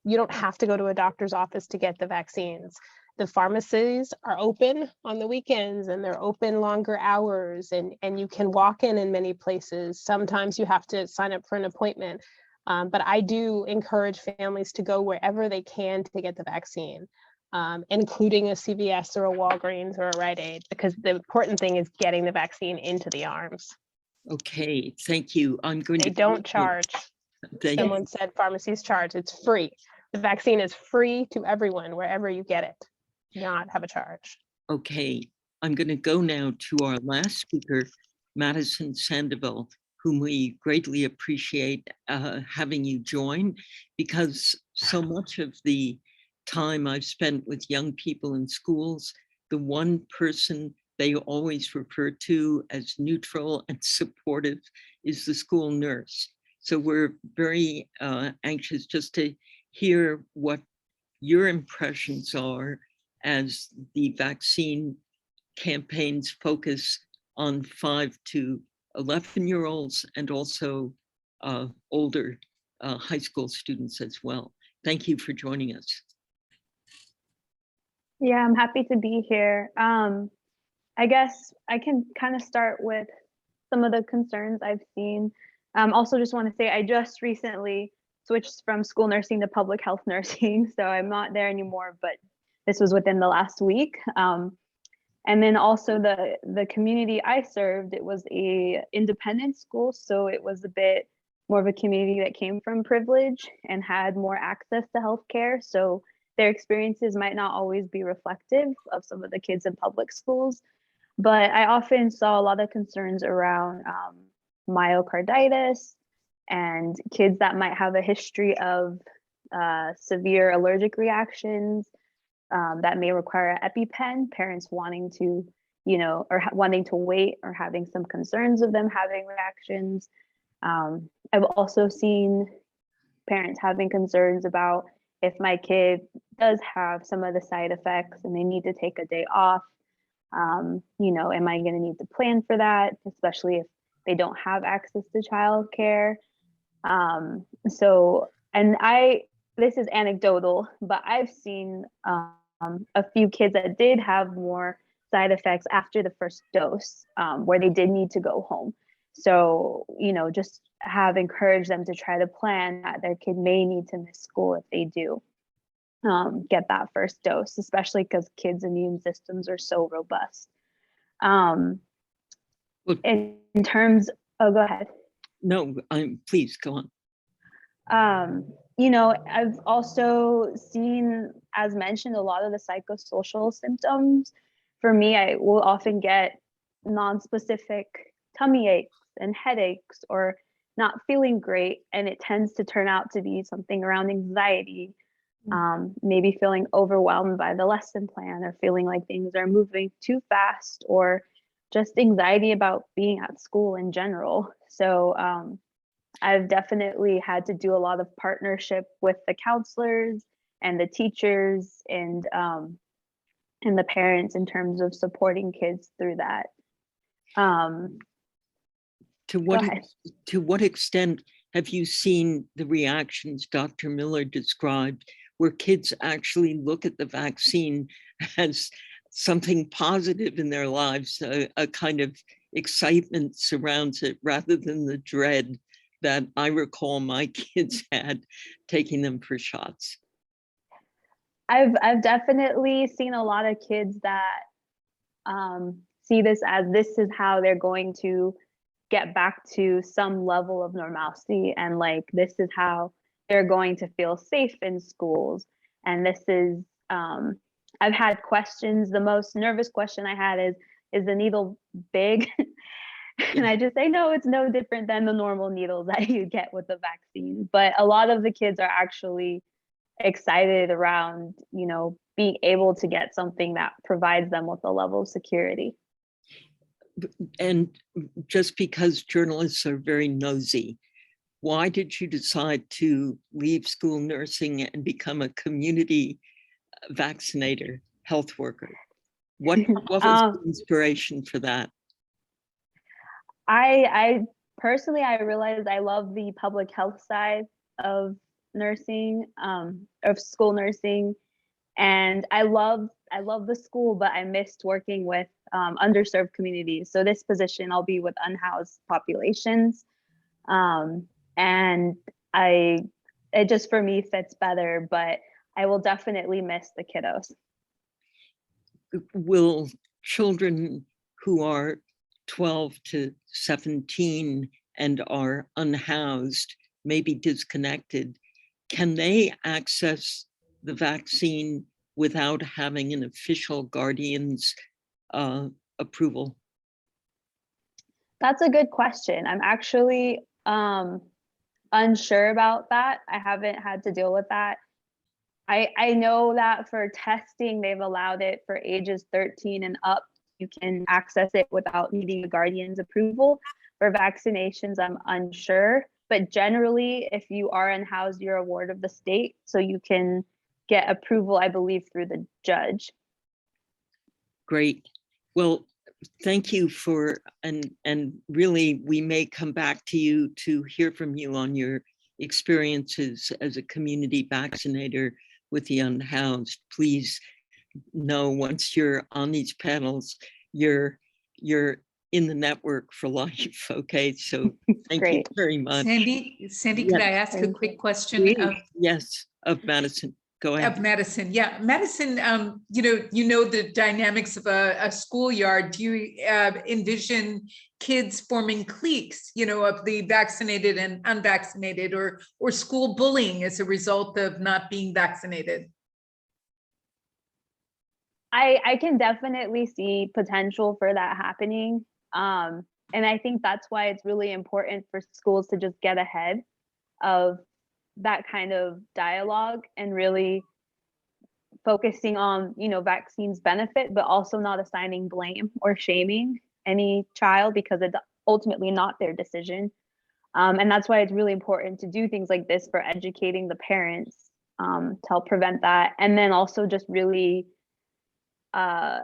E: you don't have to go to a doctor's office to get the vaccines. The pharmacies are open on the weekends and they're open longer hours, and you can walk in many places. Sometimes you have to sign up for an appointment. But I do encourage families to go wherever they can to get the vaccine, including a CVS or a Walgreens or a Rite Aid, because the important thing is getting the vaccine into the arms.
B: Okay, thank you. I'm going
E: They
B: to
E: don't charge. Someone said pharmacies charge. It's free. The vaccine is free to everyone wherever you get it. Not have a charge.
B: Okay, I'm going to go now to our last speaker, Madison Sandoval, whom we greatly appreciate having you join, because so much of the time I've spent with young people in schools, the one person they always refer to as neutral and supportive is the school nurse. So we're very anxious just to hear what your impressions are as the vaccine campaigns focus on 5 to 11-year-olds and also older high school students as well. Thank you for joining us.
H: Yeah, I'm happy to be here. I guess I can kind of start with some of the concerns I've seen. Also just want to say I just recently switched from school nursing to public health nursing, so I'm not there anymore, but this was within the last week. And then also the community I served, it was a independent school, so it was a bit more of a community that came from privilege and had more access to healthcare. So their experiences might not always be reflective of some of the kids in public schools. But I often saw a lot of concerns around myocarditis and kids that might have a history of severe allergic reactions that may require an EpiPen, parents wanting to, or wanting to wait or having some concerns of them having reactions. I've also seen parents having concerns about if my kid does have some of the side effects and they need to take a day off, am I going to need to plan for that, especially if they don't have access to childcare? This is anecdotal, but I've seen a few kids that did have more side effects after the first dose, where they did need to go home. So, just have encouraged them to try to plan that their kid may need to miss school if they do get that first dose, especially because kids' immune systems are so robust. In terms, oh, go ahead.
B: No, please go on.
H: I've also seen, as mentioned, a lot of the psychosocial symptoms. For me, I will often get non-specific tummy aches and headaches or not feeling great, and it tends to turn out to be something around anxiety, maybe feeling overwhelmed by the lesson plan or feeling like things are moving too fast, or just anxiety about being at school in general. So I've definitely had to do a lot of partnership with the counselors and the teachers and the parents in terms of supporting kids through that.
B: To what extent have you seen the reactions Dr. Miller described, where kids actually look at the vaccine as something positive in their lives, a kind of excitement surrounds it rather than the dread that I recall my kids had taking them for shots?
H: I've definitely seen a lot of kids that see this is how they're going to get back to some level of normalcy, and like this is how they're going to feel safe in schools. And this is I've had questions. The most nervous question I had is the needle big? And I just say, no, it's no different than the normal needles that you get with the vaccine. But a lot of the kids are actually excited around, you know, being able to get something that provides them with a level of security.
B: And just because journalists are very nosy, why did you decide to leave school nursing and become a community vaccinator, health worker? What was the inspiration for that?
H: I personally, I realized I love the public health side of nursing, of school nursing. And I love the school, but I missed working with underserved communities. So this position, I'll be with unhoused populations. And it just for me fits better, but I will definitely miss the kiddos.
B: Will children who are 12 to 17 and are unhoused, maybe disconnected, can they access the vaccine without having an official guardian's approval?
H: That's a good question. I'm actually unsure about that. I haven't had to deal with that. I know that for testing, they've allowed it for ages 13 and up. You can access it without needing a guardian's approval. For vaccinations, I'm unsure. But generally, if you are unhoused, you're a ward of the state. So you can get approval, I believe, through the judge.
B: Great. Well, thank you for, and really, we may come back to you to hear from you on your experiences as a community vaccinator with the unhoused. Please know once you're on these panels, you're in the network for life. Okay, so thank you very much.
A: Sandy, could I ask a quick question?
B: Yes, of Madison. Go ahead.
A: Of Madison, yeah, Madison. You know the dynamics of a schoolyard. Do you envision kids forming cliques, of the vaccinated and unvaccinated, or school bullying as a result of not being vaccinated?
H: I can definitely see potential for that happening. And I think that's why it's really important for schools to just get ahead of that kind of dialogue and really focusing on, vaccines benefit, but also not assigning blame or shaming any child because it's ultimately not their decision. And that's why it's really important to do things like this for educating the parents to help prevent that. And then also just really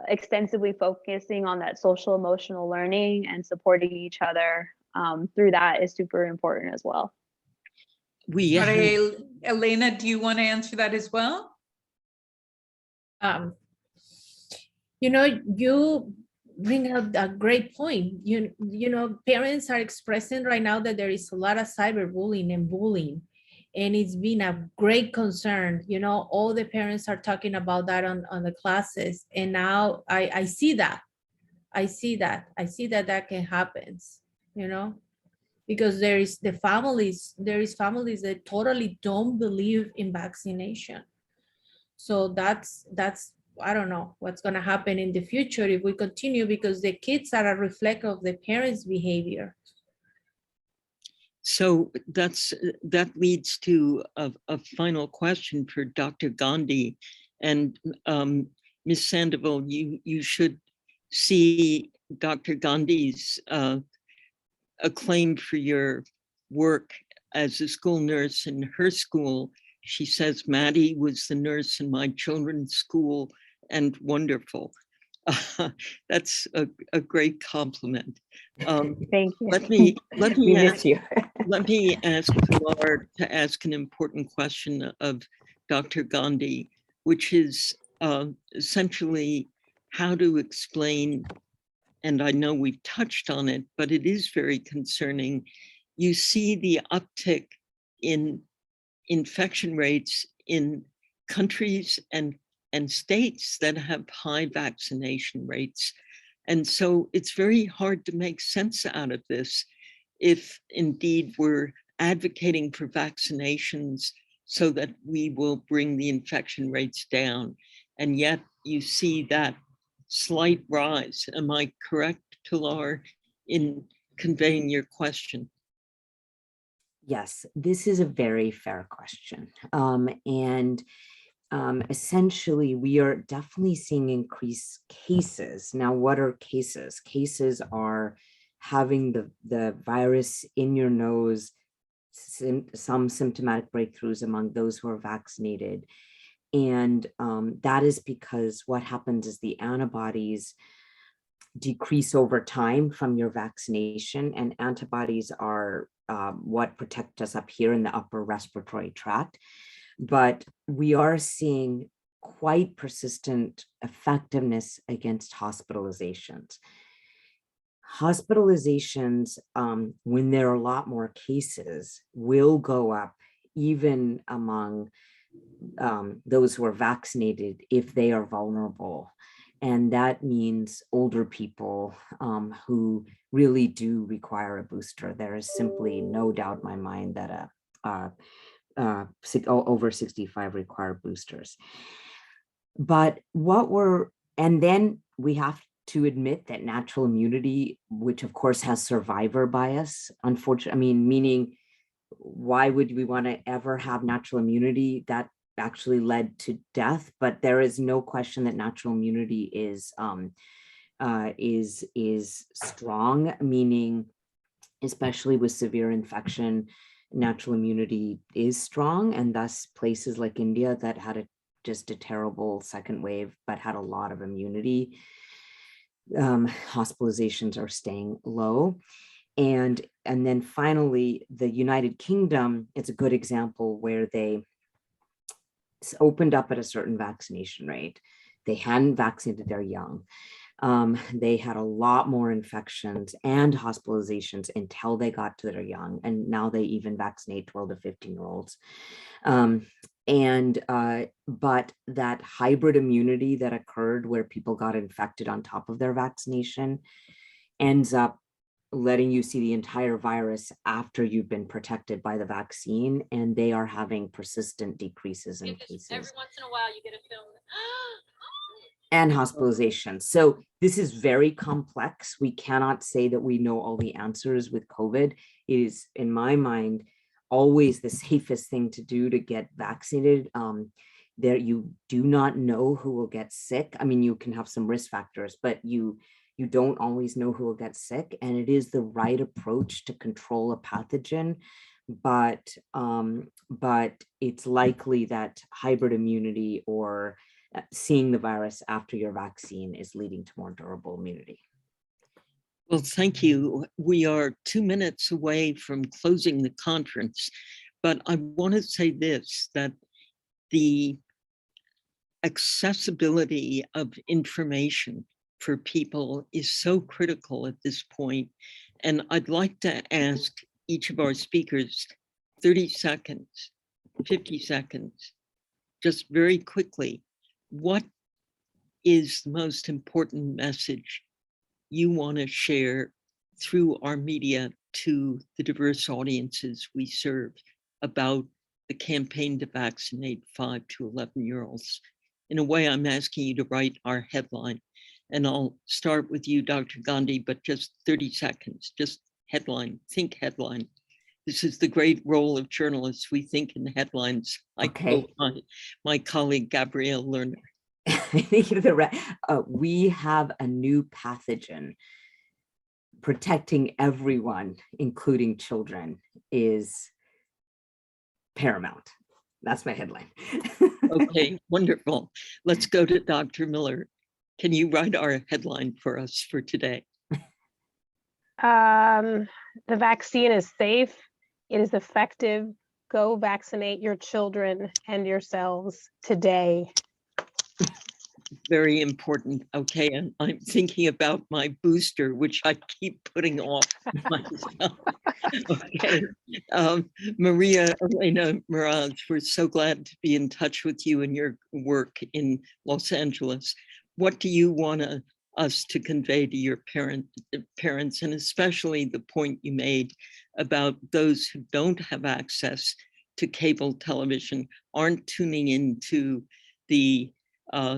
H: extensively focusing on that social emotional learning and supporting each other through that is super important as well.
A: Elena, do you want to answer that as well?
G: You bring up a great point. Parents are expressing right now that there is a lot of cyberbullying and bullying, and it's been a great concern. All the parents are talking about that on the classes, and now I see that can happen, because there is families that totally don't believe in vaccination. So that's I don't know what's going to happen in the future if we continue, because the kids are a reflection of the parents' behavior.
B: So that leads to a final question for Dr. Gandhi. And Ms. Sandoval, you should see Dr. Gandhi's acclaim for your work as a school nurse in her school. She says, Maddie was the nurse in my children's school and wonderful. That's a great compliment.
H: Thank you.
B: Let me
C: We miss
B: ask,
C: you.
B: let me ask Pilar to ask an important question of Dr. Gandhi, which is essentially how to explain, and I know we've touched on it, but it is very concerning. You see the uptick in infection rates in countries and states that have high vaccination rates. And so it's very hard to make sense out of this if indeed we're advocating for vaccinations so that we will bring the infection rates down. And yet you see that slight rise. Am I correct, Pilar, in conveying your question?
C: Yes, this is a very fair question. Essentially, we are definitely seeing increased cases. Now, what are cases? Cases are having the virus in your nose, some symptomatic breakthroughs among those who are vaccinated. And that is because what happens is the antibodies decrease over time from your vaccination, and antibodies are what protect us up here in the upper respiratory tract. But we are seeing quite persistent effectiveness against hospitalizations. Hospitalizations, when there are a lot more cases, will go up even among those who are vaccinated if they are vulnerable. And that means older people who really do require a booster. There is simply no doubt in my mind that over 65 require boosters. But and then we have to admit that natural immunity, which of course has survivor bias, unfortunately, meaning why would we want to ever have natural immunity? That actually led to death, but there is no question that natural immunity is strong, meaning especially with severe infection, natural immunity is strong, and thus places like India that had just a terrible second wave but had a lot of immunity, hospitalizations are staying low. And then finally, the United Kingdom, it's a good example where they opened up at a certain vaccination rate. They hadn't vaccinated their young. They had a lot more infections and hospitalizations until they got to their young. And now they even vaccinate 12 to 15-year-olds. But that hybrid immunity that occurred where people got infected on top of their vaccination ends up letting you see the entire virus after you've been protected by the vaccine, and they are having persistent decreases in cases.
I: Every once in a while you get a film.
C: And hospitalization. So this is very complex. We cannot say that we know all the answers with COVID. It is, in my mind, always the safest thing to do to get vaccinated. There, you do not know who will get sick. I mean, you can have some risk factors, but you don't always know who will get sick, and it is the right approach to control a pathogen. But it's likely that hybrid immunity or seeing the virus after your vaccine is leading to more durable immunity.
B: Well, thank you. We are 2 minutes away from closing the conference, but I want to say this, that the accessibility of information for people is so critical at this point. And I'd like to ask each of our speakers 30 seconds, 50 seconds, just very quickly, what is the most important message you want to share through our media to the diverse audiences we serve about the campaign to vaccinate 5 to 11-year-olds? In a way, I'm asking you to write our headline. And I'll start with you, Dr. Gandhi, but just 30 seconds, just headline, think headline. This is the great role of journalists. We think in headlines. I quote my colleague, Gabrielle Lerner.
C: We have a new pathogen. Protecting everyone, including children, is paramount. That's my headline.
B: Okay, wonderful. Let's go to Dr. Miller. Can you write our headline for us for today?
E: The vaccine is safe. It is effective. Go vaccinate your children and yourselves today.
B: Very important. Okay, and I'm thinking about my booster, which I keep putting off myself. Okay, Maria Elena Mirage, we're so glad to be in touch with you and your work in Los Angeles. What do you want us to convey to your parents, and especially the point you made about those who don't have access to cable television, aren't tuning into the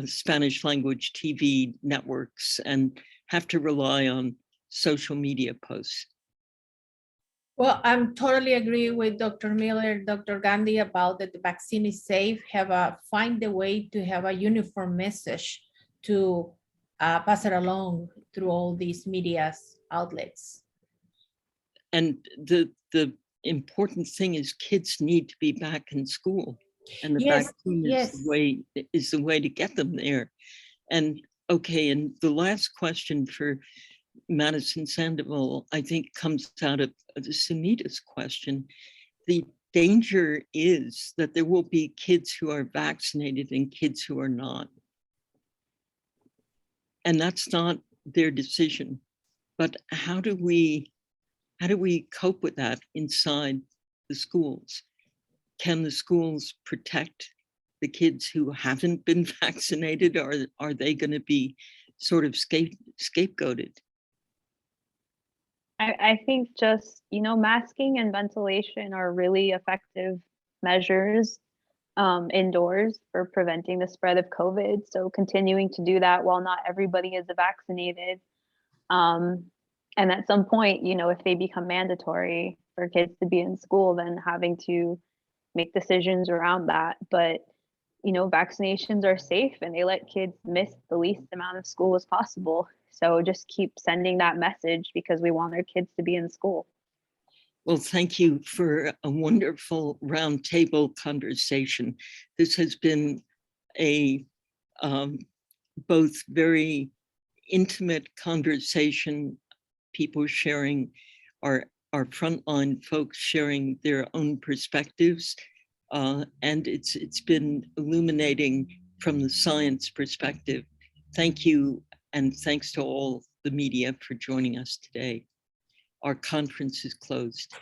B: Spanish language TV networks and have to rely on social media posts?
G: Well, I'm totally agree with Dr. Miller, Dr. Gandhi about that the vaccine is safe. Find a way to have a uniform message to pass it along through all these media outlets.
B: And the important thing is kids need to be back in school, and the vaccine is the way to get them there. And okay, and the last question for Madison Sandoval, I think, comes out of Sunita's question. The danger is that there will be kids who are vaccinated and kids who are not. And that's not their decision. But how do we cope with that inside the schools? Can the schools protect the kids who haven't been vaccinated? Or are they going to be sort of scapegoated?
H: I think just, masking and ventilation are really effective measures indoors for preventing the spread of COVID. So continuing to do that while not everybody is vaccinated. And at some point, if they become mandatory for kids to be in school, then having to make decisions around that. But, vaccinations are safe and they let kids miss the least amount of school as possible. So just keep sending that message because we want our kids to be in school.
B: Well, thank you for a wonderful roundtable conversation. This has been a both very intimate conversation, people sharing, our frontline folks sharing their own perspectives, and it's been illuminating from the science perspective. Thank you, and thanks to all the media for joining us today. Our conference is closed.